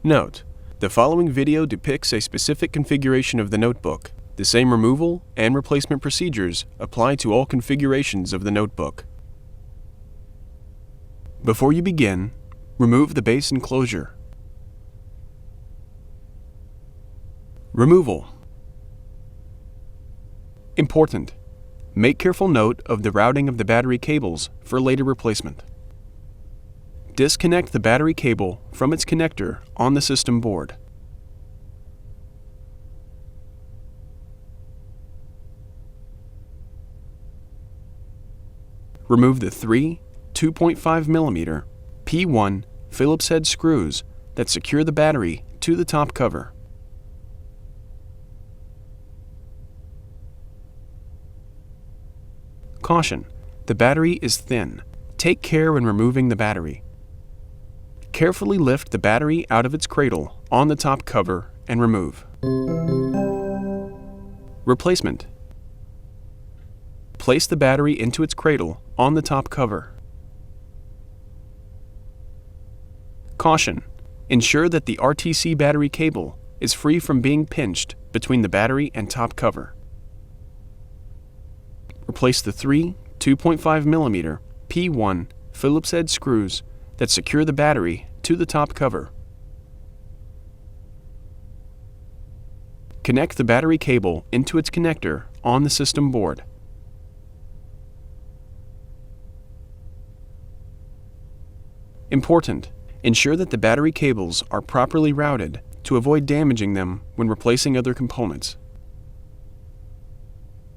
Note: the following video depicts a specific configuration of the notebook. The same removal and replacement procedures apply to all configurations of the notebook. Before you begin, remove the base enclosure. Removal. Important: make careful note of the routing of the battery cables for later replacement. Disconnect the battery cable from its connector on the system board. Remove the three 2.5mm P1 Phillips head screws that secure the battery to the top cover. Caution: the battery is thin. Take care when removing the battery. Carefully lift the battery out of its cradle on the top cover and remove. Replacement. Place the battery into its cradle on the top cover. Caution: ensure that the RTC battery cable is free from being pinched between the battery and top cover. Replace the three 2.5mm P1 Phillips head screws that secure the battery to the top cover. Connect the battery cable into its connector on the system board. Important: ensure that the battery cables are properly routed to avoid damaging them when replacing other components.